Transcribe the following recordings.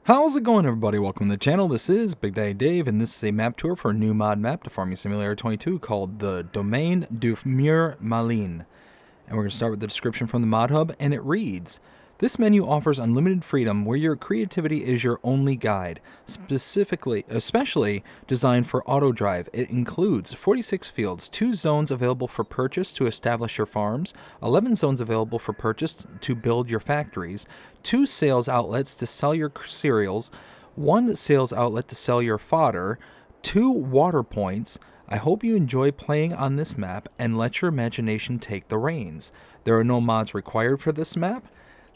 How's it going, everybody? Welcome to the channel. This is Big Daddy Dave, and this is a map tour for a new mod map to Farming Simulator 22 called the Domaine Du Mier Malin. And we're going to start with the description from the mod hub, and it reads, "This menu offers unlimited freedom where your creativity is your only guide, especially designed for auto drive. It includes 46 fields, 2 zones available for purchase to establish your farms, 11 zones available for purchase to build your factories, 2 sales outlets to sell your cereals, 1 sales outlet to sell your fodder, 2 water points. I hope you enjoy playing on this map and let your imagination take the reins. There are no mods required for this map.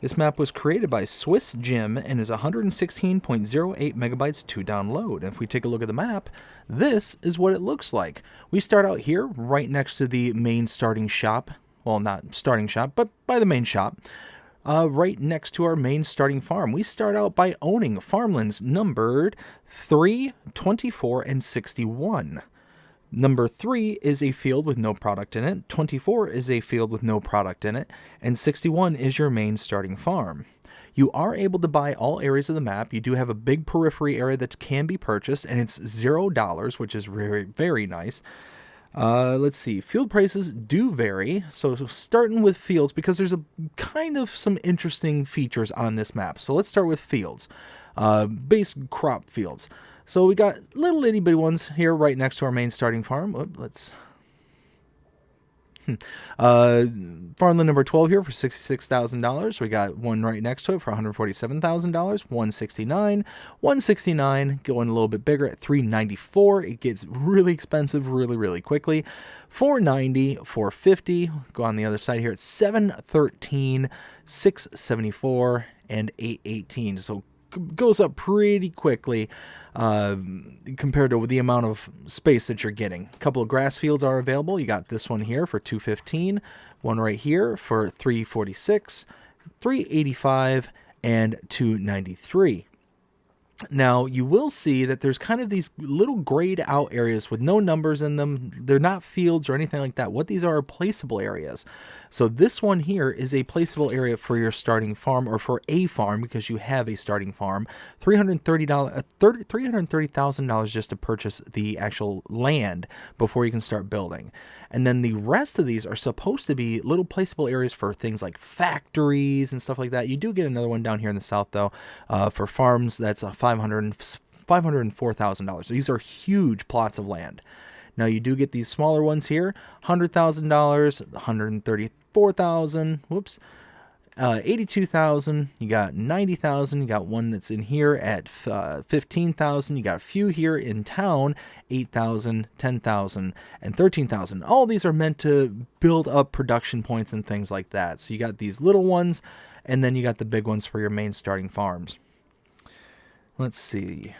This map was created by Swiss Jim and is 116.08 megabytes to download. And if we take a look at the map, this is what it looks like. We start out here right next to the main starting shop. Well, not starting shop, but by the main shop. Right next to our main starting farm. We start out by owning farmlands numbered 3, 24, and 61. Number 3 is a field with no product in it, 24 is a field with no product in it, and 61 is your main starting farm. You are able to buy all areas of the map. You do have a big periphery area that can be purchased, and it's $0, which is very, very nice. Let's see, field prices do vary, so starting with fields, because there's a kind of some interesting features on this map. So let's start with fields, base crop fields. So we got little itty bitty ones here right next to our main starting farm. Farmland number 12 here for $66,000. We got one right next to it for $147,000. 169 going a little bit bigger at $394. It gets really expensive really quickly. 490, 450. Go on the other side here at 713, 674, and 818. So goes up pretty quickly compared to the amount of space that you're getting. A couple of grass fields are available. You got this one here for $215, one right here for $346, $385, and $293. Now, you will see that there's kind of these little grayed out areas with no numbers in them. They're not fields or anything like that. What these are placeable areas. So this one here is a placeable area for your starting farm, or for a farm because you have a starting farm. $330,000 just to purchase the actual land before you can start building. And then the rest of these are supposed to be little placeable areas for things like factories and stuff like that. You do get another one down here in the south, though, for farms. That's $504,000. These are huge plots of land. Now you do get these smaller ones here, $100,000, $134,000, whoops, $82,000, you got $90,000, you got one that's in here at $15,000, you got a few here in town, $8,000, $10,000, and $13,000. All these are meant to build up production points and things like that. So you got these little ones, and then you got the big ones for your main starting farms. Let's see.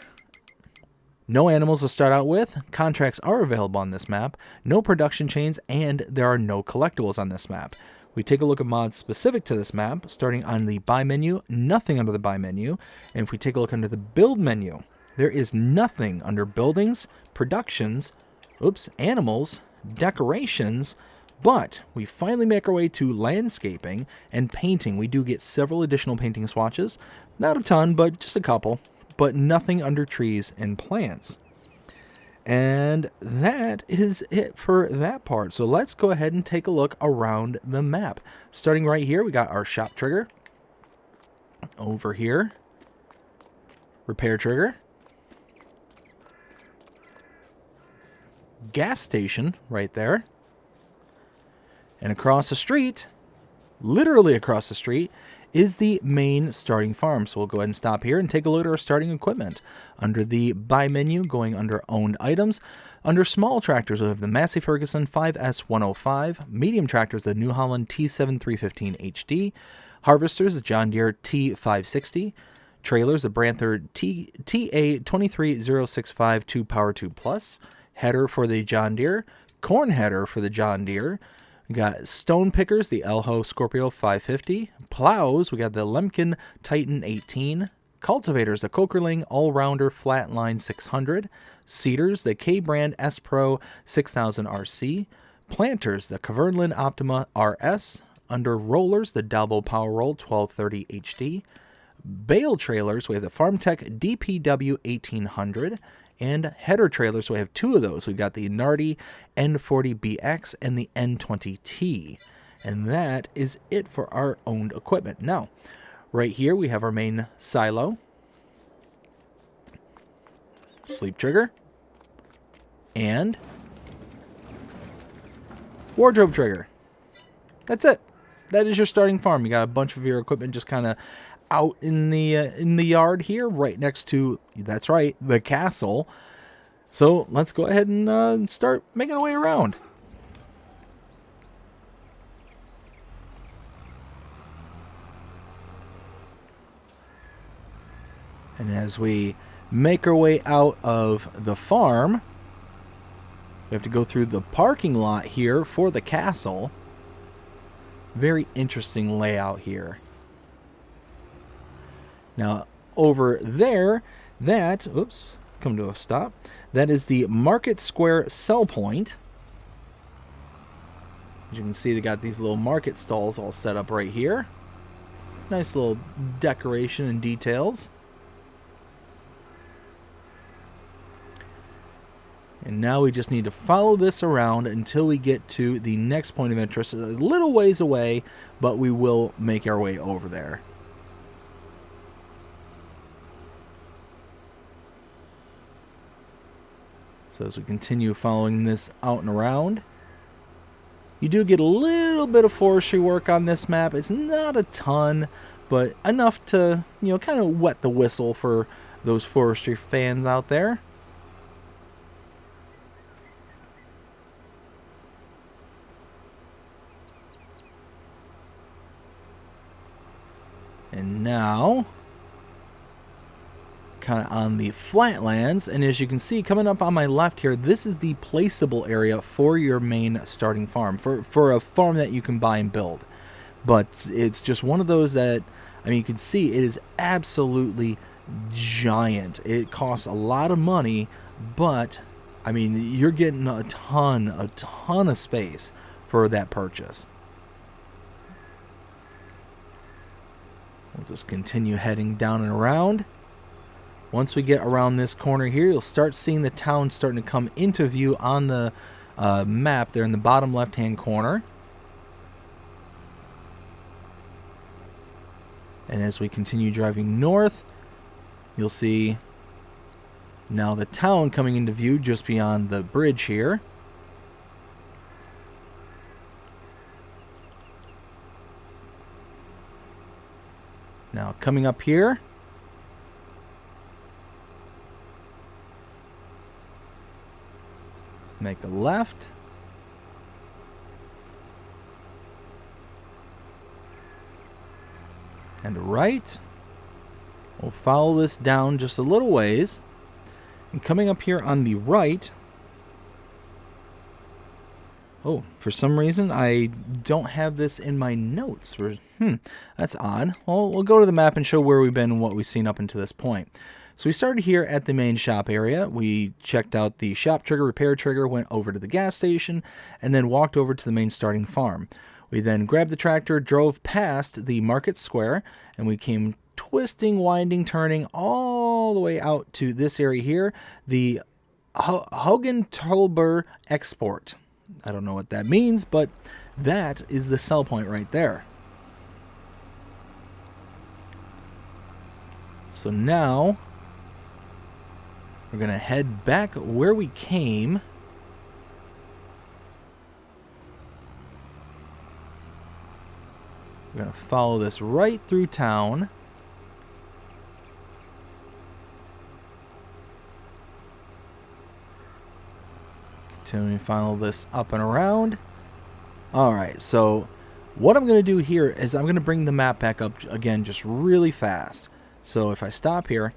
No animals to start out with. Contracts are available on this map. No production chains, and there are no collectibles on this map. We take a look at mods specific to this map, starting on the buy menu, nothing under the buy menu. And if we take a look under the build menu, there is nothing under buildings, productions, animals, decorations, but we finally make our way to landscaping and painting. We do get several additional painting swatches. Not a ton, but just a couple. But nothing under trees and plants. And that is it for that part. So let's go ahead and take a look around the map. Starting right here, we got our shop trigger. Over here, repair trigger. Gas station right there. And across the street, literally across the street, is the main starting farm. So we'll go ahead and stop here and take a look at our starting equipment. Under the buy menu, going under owned items, under small tractors, we have the Massey Ferguson 5S105, medium tractors, the New Holland T7315 HD, harvesters, the John Deere T560, trailers, the Branther TA23065 2 Power 2 Plus, header for the John Deere, corn header for the John Deere. We got stone pickers, the Elho Scorpio 550. Plows, we got the Lemken Titan 18. Cultivators, the Cokerling All-Rounder Flatline 600. Seeders, the K-Brand S-Pro 6000 RC. Planters, the Kverneland Optima RS. Under rollers, the Dalbo Power Roll 1230 HD. bale trailers, we have the FarmTech DPW 1800, and header trailers, so we have two of those. We've got the Nardi N40BX and the N20T. And that is it for our owned equipment. Now, right here we have our main silo, sleep trigger, and wardrobe trigger. That's it. That is your starting farm. You got a bunch of your equipment just kind of out in the yard here, right next to, that's right, the castle. So let's go ahead and start making our way around. And as we make our way out of the farm, we have to go through the parking lot here for the castle. Very interesting layout here. Now, over there, come to a stop. That is the Market Square sell point. As you can see, they got these little market stalls all set up right here. Nice little decoration and details. And now we just need to follow this around until we get to the next point of interest. A little ways away, but we will make our way over there. So as we continue following this out and around, you do get a little bit of forestry work on this map. It's not a ton, but enough to, kind of wet the whistle for those forestry fans out there. And now, kind of on the flatlands, and as you can see, coming up on my left here, this is the placeable area for your main starting farm, for a farm that you can buy and build. But it's just one of those that, you can see it is absolutely giant. It costs a lot of money, but, you're getting a ton of space for that purchase. We'll just continue heading down and around. Once we get around this corner here, you'll start seeing the town starting to come into view on the map there in the bottom left-hand corner. And as we continue driving north, you'll see now the town coming into view just beyond the bridge here. Now coming up here, make a left, and a right. We'll follow this down just a little ways, and coming up here on the right, oh, for some reason I don't have this in my notes. That's odd. Well, we'll go to the map and show where we've been and what we've seen up until this point. So we started here at the main shop area. We checked out the shop trigger, repair trigger, went over to the gas station, and then walked over to the main starting farm. We then grabbed the tractor, drove past the market square, and we came twisting, winding, turning all the way out to this area here, the Hogan-Tolber Export. I don't know what that means, but that is the sell point right there. So now we're going to head back where we came. We're going to follow this right through town. Continuing to follow this up and around. Alright, so what I'm going to do here is I'm going to bring the map back up again just really fast. So if I stop here,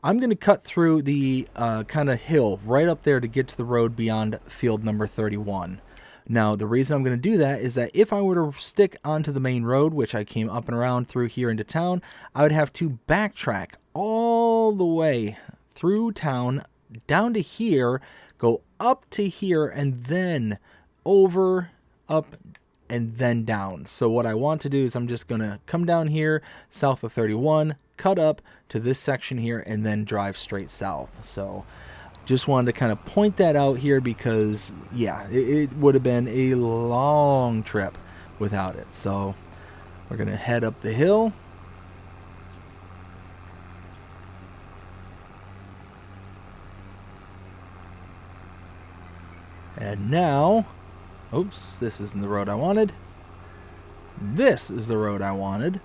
I'm going to cut through the kind of hill right up there to get to the road beyond field number 31. Now, the reason I'm going to do that is that if I were to stick onto the main road, which I came up and around through here into town, I would have to backtrack all the way through town, down to here, go up to here, and then over, up, and then down. So what I want to do is I'm just going to come down here south of 31, cut up to this section here, and then drive straight south. So just wanted to kind of point that out here because, yeah, it would have been a long trip without it. So we're going to head up the hill. And now, oops, this isn't the road I wanted. This is the road I wanted.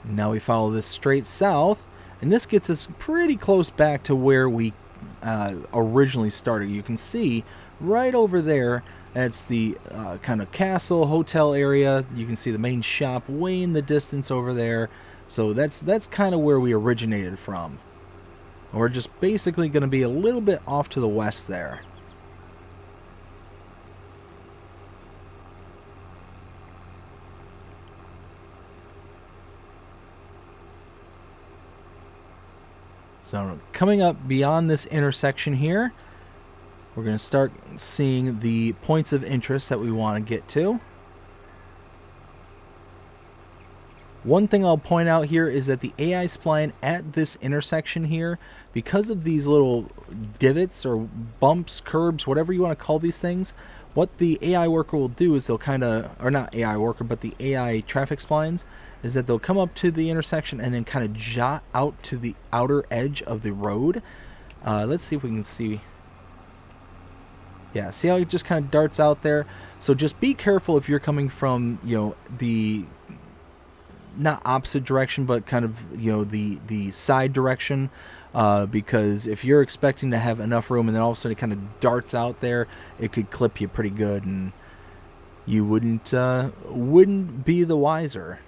Now we follow this straight south, and this gets us pretty close back to where we originally started. You can see right over there, that's the kind of castle hotel area. You can see the main shop way in the distance over there. So that's kind of where we originated from. We're just basically going to be a little bit off to the west there. So coming up beyond this intersection here, we're going to start seeing the points of interest that we want to get to. One thing I'll point out here is that the AI spline at this intersection here, because of these little divots or bumps, curbs, whatever you want to call these things, what the AI worker will do is they'll kind of, or not AI worker, but the AI traffic splines, is that they'll come up to the intersection and then kind of jot out to the outer edge of the road. Let's see if we can see. Yeah, see how it just kind of darts out there? So just be careful if you're coming from, the not opposite direction, but kind of, the side direction, because if you're expecting to have enough room and then all of a sudden it kind of darts out there, it could clip you pretty good, and you wouldn't be the wiser.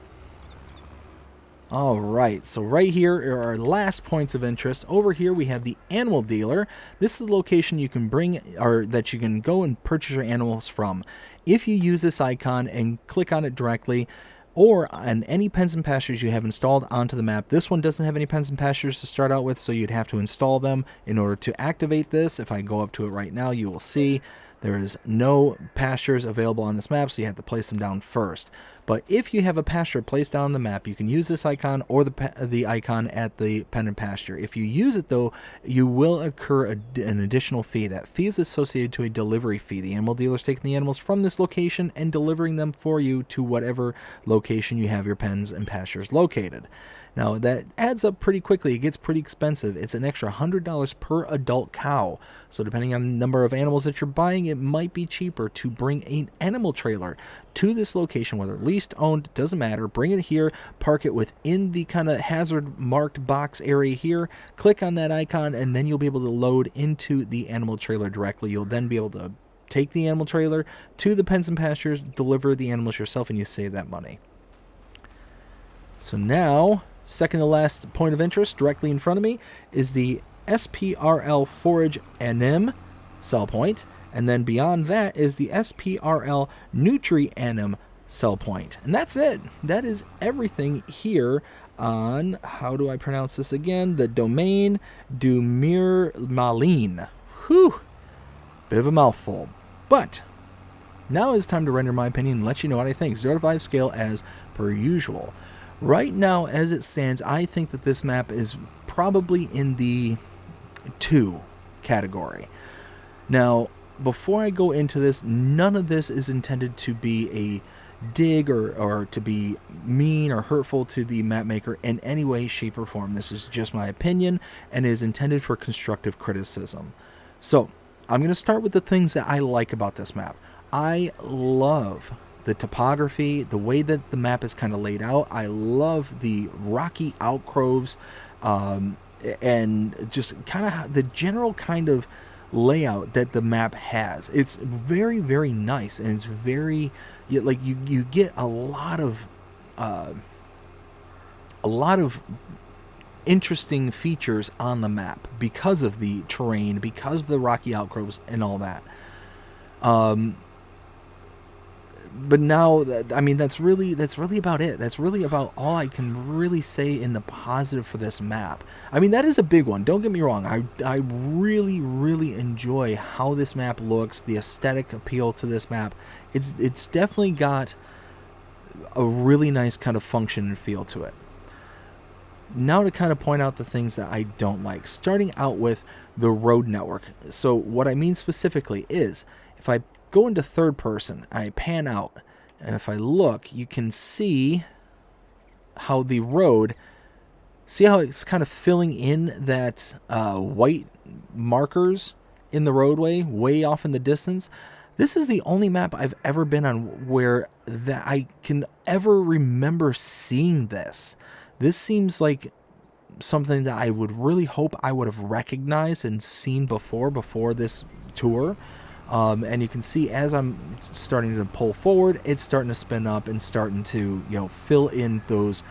All right, so right here are our last points of interest. Over here we have the animal dealer. This is the location you can bring, or that you can go and purchase your animals from. If you use this icon and click on it directly, or on any pens and pastures you have installed onto the map. This one doesn't have any pens and pastures to start out with, so you'd have to install them in order to activate this. If I go up to it right now, you will see there is no pastures available on this map, so you have to place them down first. But if you have a pasture placed down on the map, you can use this icon or the icon at the pen and pasture. If you use it, though, you will incur an additional fee. That fee is associated to a delivery fee. The animal dealer is taking the animals from this location and delivering them for you to whatever location you have your pens and pastures located. Now, that adds up pretty quickly. It gets pretty expensive. It's an extra $100 per adult cow. So depending on the number of animals that you're buying, it might be cheaper to bring an animal trailer to this location, whether leased, owned, doesn't matter. Bring it here, park it within the kind of hazard marked box area here, click on that icon, and then you'll be able to load into the animal trailer directly. You'll then be able to take the animal trailer to the pens and pastures, deliver the animals yourself, and you save that money. So now, second to last point of interest directly in front of me is the SPRL Forage NM sell point, and then beyond that is the SPRL Nutri NM sell point. And that's it. That is everything here on, how do I pronounce this again? The Domaine Du Mier Malin. Whew, bit of a mouthful. But now it's time to render my opinion and let you know what I think. 0 to 5 scale as per usual. Right now, as it stands, I think that this map is probably in the 2 category. Now, before I go into this, none of this is intended to be a dig or to be mean or hurtful to the map maker in any way, shape, or form. This is just my opinion and is intended for constructive criticism. So, I'm going to start with the things that I like about this map. I love the topography, the way that the map is kind of laid out. I love the rocky outcrops, and just kind of the general kind of layout that the map has. It's very, very nice, and it's very, like, you get a lot of interesting features on the map because of the terrain, because of the rocky outcrops and all that. but now I mean that's really about it. That's really about all I can really say in the positive for this map. I mean, that is a big one, don't get me wrong. I really enjoy how this map looks, the aesthetic appeal to this map. It's definitely got a really nice kind of function and feel to it. Now to kind of point out the things that I don't like, starting out with the road network. So what I mean specifically is, if I go into third person, I pan out, and if I look, you can see how the road, see how it's kind of filling in that white markers in the roadway way off in the distance. This is the only map I've ever been on where that I can ever remember seeing this. This seems like something that I would really hope I would have recognized and seen before this tour. And you can see as I'm starting to pull forward, it's starting to spin up and starting to, fill in those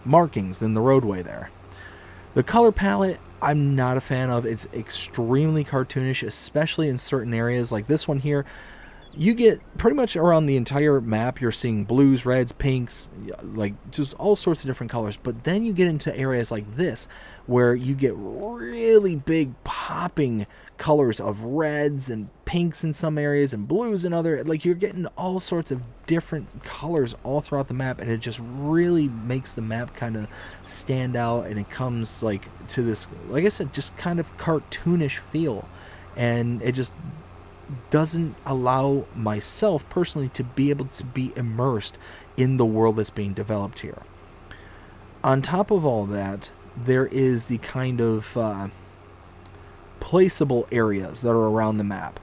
markings in the roadway there. The color palette, I'm not a fan of. It's extremely cartoonish, especially in certain areas like this one here. You get pretty much around the entire map, you're seeing blues, reds, pinks, like just all sorts of different colors. But then you get into areas like this where you get really big popping colors of reds and pinks in some areas and blues in other. Like, you're getting all sorts of different colors all throughout the map, and it just really makes the map kind of stand out, and it comes like to this, like I said, just kind of cartoonish feel, and it just doesn't allow myself personally to be able to be immersed in the world that's being developed here. On top of all that, there is the kind of placeable areas that are around the map.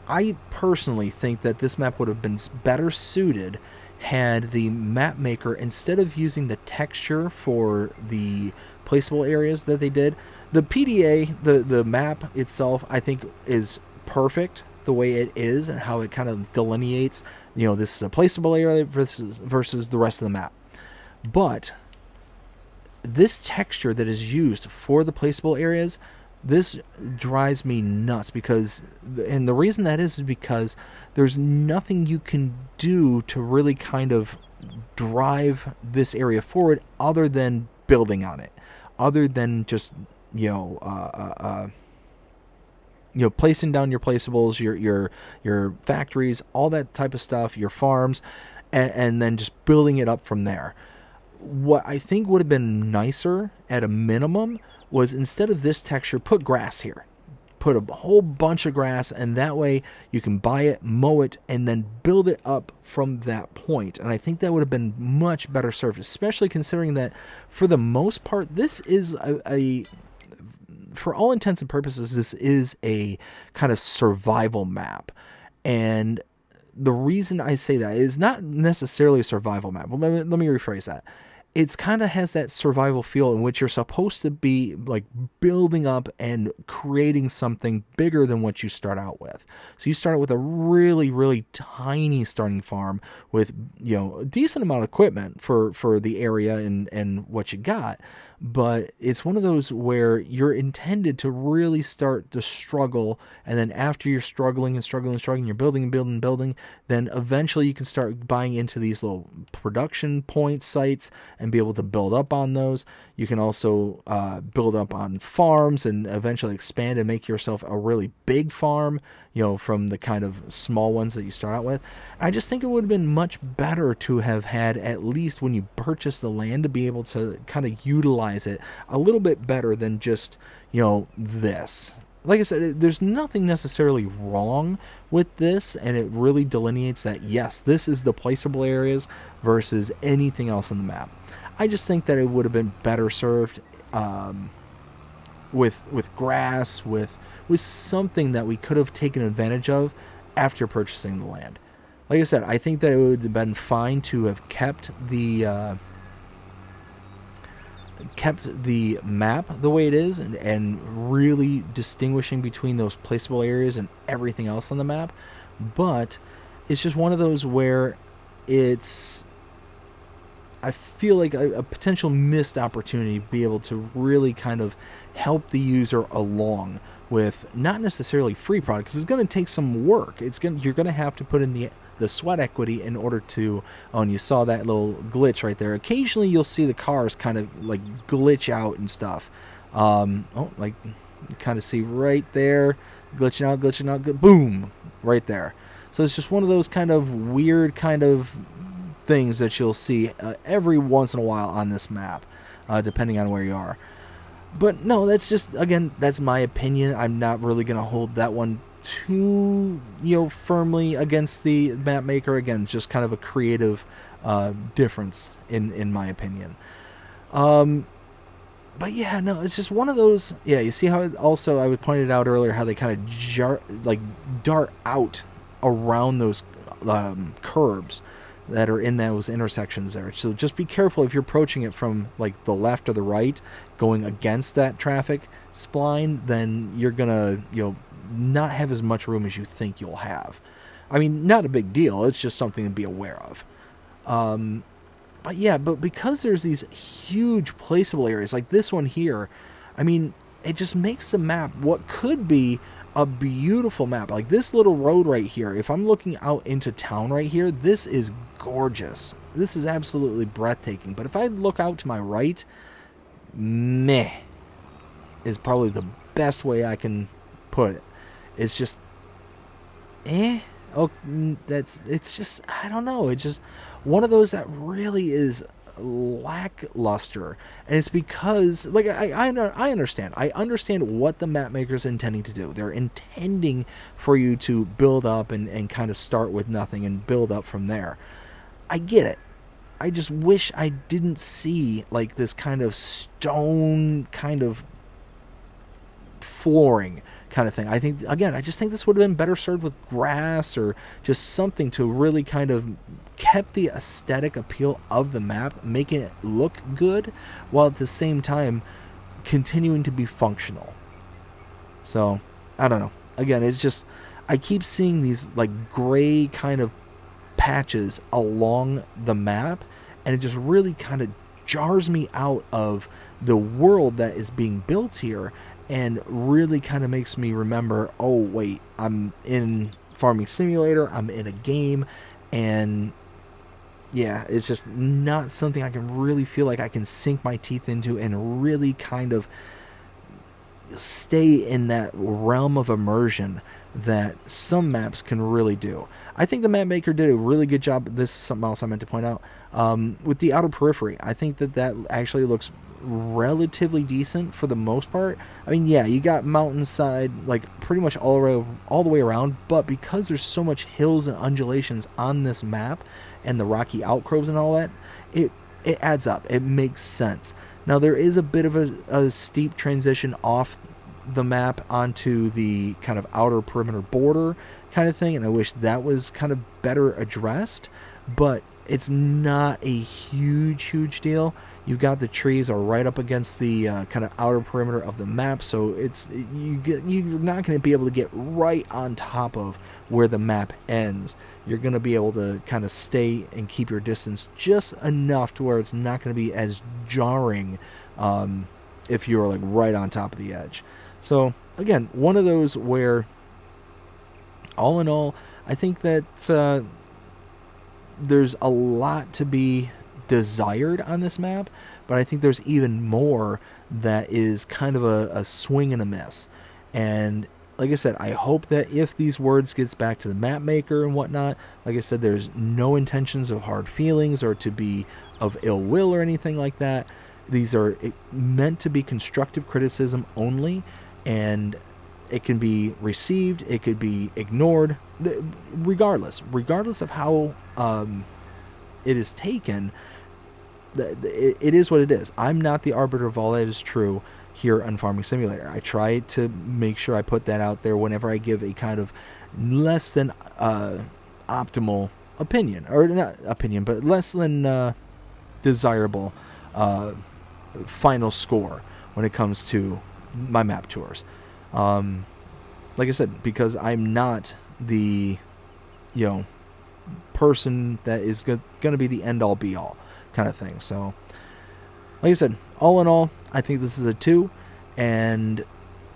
I personally think that this map would have been better suited had the map maker, instead of using the texture for the placeable areas that they did, the PDA, the map itself, I think is perfect the way it is and how it kind of delineates, this is a placeable area versus the rest of the map. But this texture that is used for the placeable areas, this drives me nuts, and the reason that is because there's nothing you can do to really kind of drive this area forward other than building on it, other than just placing down your placeables, your factories, all that type of stuff, your farms, and then just building it up from there. What I think would have been nicer at a minimum was, instead of this texture, put grass here. Put a whole bunch of grass, and that way you can buy it, mow it, and then build it up from that point. And I think that would have been much better served, especially considering that for the most part, this is for all intents and purposes, this is a kind of survival map. And the reason I say that is not necessarily a survival map. Well, let me rephrase that. It's kind of has that survival feel in which you're supposed to be like building up and creating something bigger than what you start out with. So you start out with a really, really tiny starting farm with, a decent amount of equipment for the area and what you got. But it's one of those where you're intended to really start to struggle, and then after you're struggling, you're building, then eventually you can start buying into these little production point sites and be able to build up on those. You can also build up on farms and eventually expand and make yourself a really big farm, from the kind of small ones that you start out with. I just think it would have been much better to have had, at least when you purchase the land, to be able to kind of utilize it a little bit better than just, this. Like I said, there's nothing necessarily wrong with this, and it really delineates that, yes, this is the placeable areas versus anything else on the map. I just think that it would have been better served with grass, with something that we could have taken advantage of after purchasing the land. Like I said, I think that it would have been fine to have kept the map the way it is, and really distinguishing between those placeable areas and everything else on the map. But it's just one of those where I feel like a potential missed opportunity to be able to really kind of help the user along with not necessarily free product, because it's going to take some work. You're going to have to put in the sweat equity in order to. Oh, and you saw that little glitch right there. Occasionally you'll see the cars kind of like glitch out and stuff. Like you kind of see right there, glitching out, boom, right there. So it's just one of those kind of weird kind of things that you'll see every once in a while on this map, depending on where you are. But no, that's just, again, that's my opinion. I'm not really going to hold that one too, firmly against the map maker. Again, just kind of a creative difference in my opinion. But yeah, no, it's just one of those. Yeah, you see how I would pointed out earlier how they kind of dart out around those curbs that are in those intersections there. So just be careful if you're approaching it from like the left or the right, going against that traffic spline, then you're gonna not have as much room as you think you'll have. I mean, not a big deal. It's just something to be aware of. But yeah, but because there's these huge placeable areas like this one here, I mean, it just makes the map what could be a beautiful map. Like this little road right here, if I'm looking out into town right here, this is gorgeous. This is absolutely breathtaking. But if I look out to my right, meh is probably the best way I can put it. It's just it's just, I don't know, it's just one of those that really is lackluster. And it's because, like, I understand what the map maker's intending to do. They're intending for you to build up and kind of start with nothing and build up from there. I get it. I just wish I didn't see like this kind of stone kind of flooring kind of thing. I just think this would have been better served with grass or just something to really kind of kept the aesthetic appeal of the map, making it look good while at the same time continuing to be functional. So I don't know. Again, it's just, I keep seeing these like gray kind of patches along the map, and it just really kind of jars me out of the world that is being built here, and really kind of makes me remember, oh wait, I'm in Farming Simulator, I'm in a game, and yeah, it's just not something I can really feel like I can sink my teeth into and really kind of stay in that realm of immersion that some maps can really do. I think the map maker did a really good job. This is something else I meant to point out. With the outer periphery, I think that actually looks relatively decent for the most part. I mean, yeah, you got mountainside like pretty much all the way around, but because there's so much hills and undulations on this map and the rocky outcrops and all that, it adds up. It makes sense. Now there is a bit of a steep transition off the map onto the kind of outer perimeter border kind of thing, and I wish that was kind of better addressed, but it's not a huge deal. You've got the trees are right up against the kind of outer perimeter of the map, so you're not going to be able to get right on top of where the map ends. You're going to be able to kind of stay and keep your distance just enough to where it's not going to be as jarring if you're like right on top of the edge. So again, one of those where, all in all, I think that there's a lot to be desired on this map, but I think there's even more that is kind of a swing and a miss. And like I said, I hope that if these words gets back to the map maker and whatnot, like I said, there's no intentions of hard feelings or to be of ill will or anything like that. These are meant to be constructive criticism only, and it can be received, it could be ignored, regardless of how it is taken. It is what it is. I'm not the arbiter of all that is true here on Farming Simulator. I try to make sure I put that out there whenever I give a kind of less than optimal opinion, or not opinion, but less than desirable final score when it comes to my map tours. Like I said, because I'm not the person that is going to be the end all be all kind of thing. So like I said, all in all, I think this is a 2, and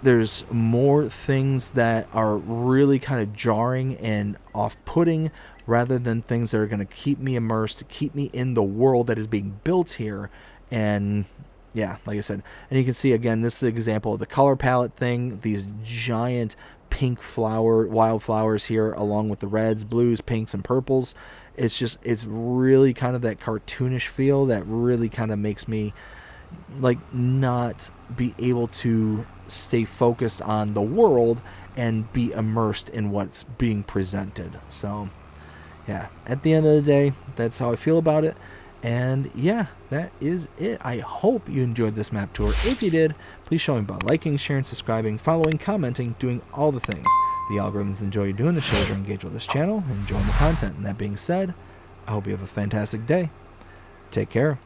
there's more things that are really kind of jarring and off-putting rather than things that are going to keep me immersed, keep me in the world that is being built here. And yeah, like I said, and you can see again, this is an example of the color palette thing, these giant pink wildflowers here, along with the reds, blues, pinks, and purples. It's really kind of that cartoonish feel that really kind of makes me like not be able to stay focused on the world and be immersed in what's being presented. So yeah, at the end of the day, that's how I feel about it. And yeah, that is it. I hope you enjoyed this map tour. If you did, please show me by liking, sharing, subscribing, following, commenting, doing all the things the algorithms enjoy doing to show you engage with this channel and enjoying the content. And that being said, I hope you have a fantastic day. Take care.